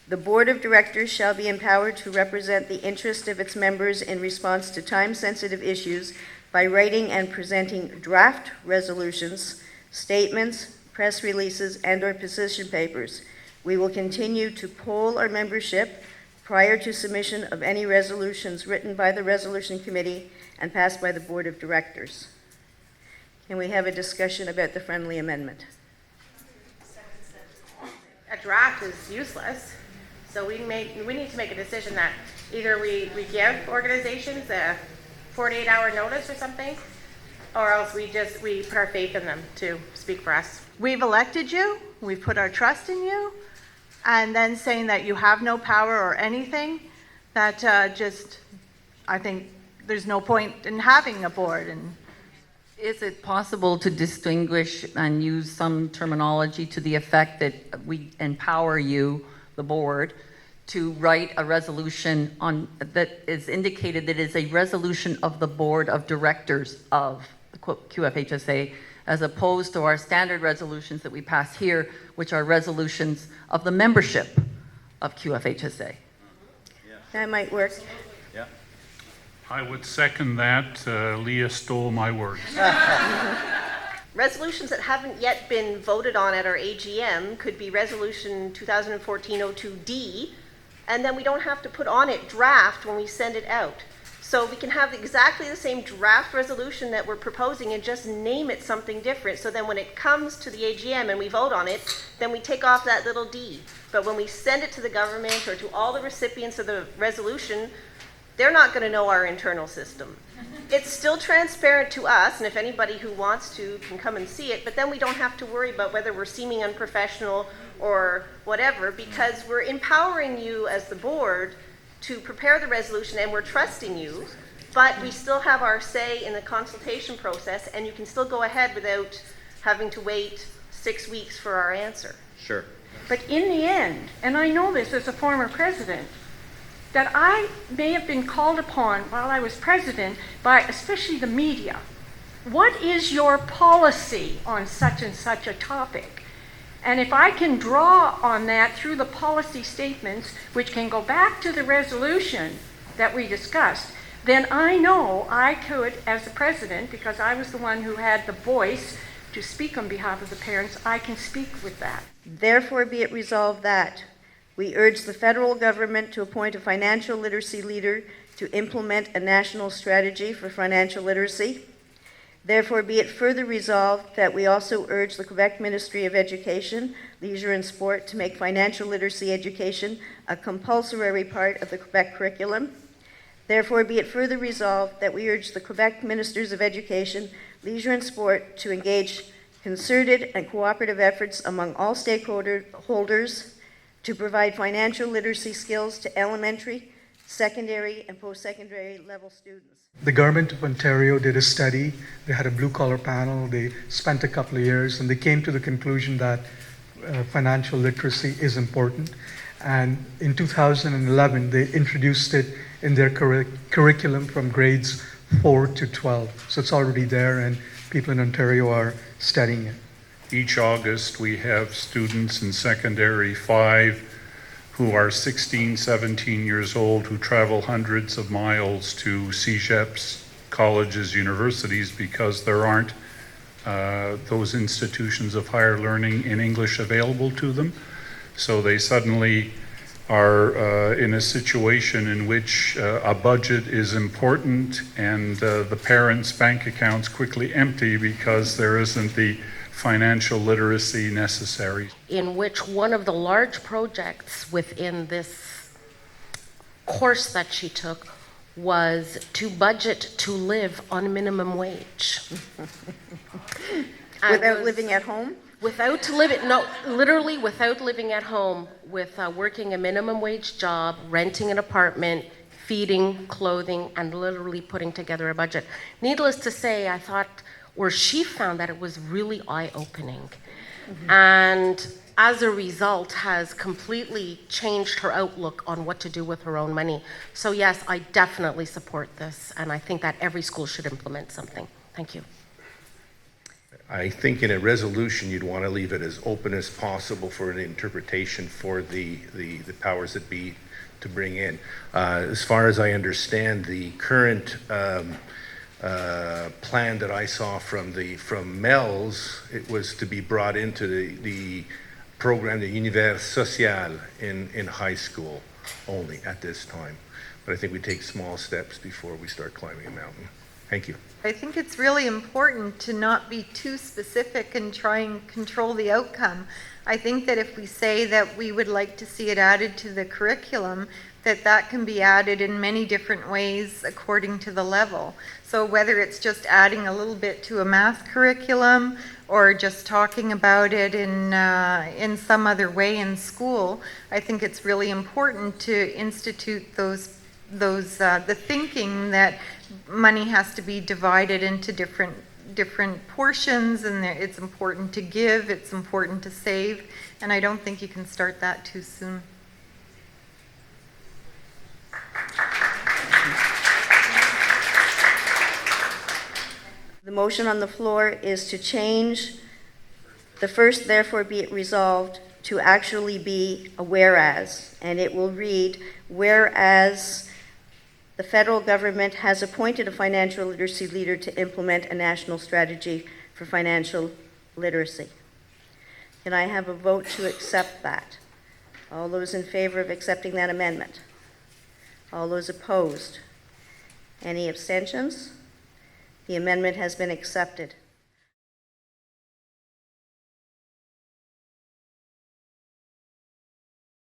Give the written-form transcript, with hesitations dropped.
The Board of Directors shall be empowered to represent the interest of its members in response to time-sensitive issues by writing and presenting draft resolutions, statements, press releases, and/or position papers. We will continue to poll our membership prior to submission of any resolutions written by the Resolution Committee and passed by the Board of Directors. Can we have a discussion about the friendly amendment? A draft is useless, so we need to make a decision that either we give organizations a 48-hour notice or something, or else we put our faith in them to speak for us. We've elected you, we've put our trust in you, and then saying that you have no power or anything, that I think there's no point in having a board. And is it possible to distinguish and use some terminology to the effect that we empower you, the board, to write a resolution on that is indicated that is a resolution of the Board of Directors of the QFHSA, as opposed to our standard resolutions that we pass here, which are resolutions of the membership of QFHSA? That might work. Yeah. I would second that. Leah stole my words. Resolutions that haven't yet been voted on at our AGM could be Resolution 2014-02D, and then we don't have to put on it draft when we send it out. So we can have exactly the same draft resolution that we're proposing and just name it something different. So then when it comes to the AGM and we vote on it, then we take off that little D. But when we send it to the government or to all the recipients of the resolution, they're not going to know our internal system. It's still transparent to us, and if anybody who wants to can come and see it, but then we don't have to worry about whether we're seeming unprofessional or whatever, because we're empowering you as the board to prepare the resolution, and we're trusting you, but we still have our say in the consultation process, and you can still go ahead without having to wait 6 weeks for our answer. Sure. But in the end, and I know this as a former president, that I may have been called upon while I was president by especially the media. What is your policy on such and such a topic? And if I can draw on that through the policy statements, which can go back to the resolution that we discussed, then I know I could, as the president, because I was the one who had the voice to speak on behalf of the parents, I can speak with that. Therefore, be it resolved that we urge the federal government to appoint a financial literacy leader to implement a national strategy for financial literacy. Therefore, be it further resolved that we also urge the Quebec Ministry of Education, Leisure and Sport to make financial literacy education a compulsory part of the Quebec curriculum. Therefore, be it further resolved that we urge the Quebec Ministers of Education, Leisure and Sport to engage concerted and cooperative efforts among all stakeholders to provide financial literacy skills to elementary, secondary, and post-secondary level students. The government of Ontario did a study. They had a blue-collar panel. They spent a couple of years, and they came to the conclusion that financial literacy is important. And in 2011, they introduced it in their curriculum from grades 4 to 12. So it's already there, and people in Ontario are studying it. Each August, we have students in secondary 5 who are 16, 17 years old, who travel hundreds of miles to CEGEPs, colleges, universities, because there aren't those institutions of higher learning in English available to them. So they suddenly are in a situation in which a budget is important, and the parents' bank accounts quickly empty because there isn't the financial literacy necessary. In which one of the large projects within this course that she took was to budget to live on minimum wage. Without living at home? Without living at home, with working a minimum wage job, renting an apartment, feeding, clothing, and literally putting together a budget. Needless to say, I thought, or she found that it was really eye-opening. Mm-hmm. And as a result, has completely changed her outlook on what to do with her own money. So yes, I definitely support this, and I think that every school should implement something. Thank you. I think in a resolution, you'd want to leave it as open as possible for an interpretation for the powers that be to bring in. As far as I understand, the current plan that I saw from MELS, it was to be brought into the program, the Univers Social, in high school only at this time. But I think we take small steps before we start climbing a mountain. Thank you. I think it's really important to not be too specific and try and control the outcome. I think that if we say that we would like to see it added to the curriculum, that can be added in many different ways according to the level. So whether it's just adding a little bit to a math curriculum or just talking about it in some other way in school, I think it's really important to institute the thinking that money has to be divided into different portions, and it's important to give, it's important to save, and I don't think you can start that too soon. The motion on the floor is to change the first, therefore be it resolved, to actually be a whereas, and it will read, whereas the federal government has appointed a financial literacy leader to implement a national strategy for financial literacy. Can I have a vote to accept that? All those in favor of accepting that amendment? All those opposed? Any abstentions? The amendment has been accepted.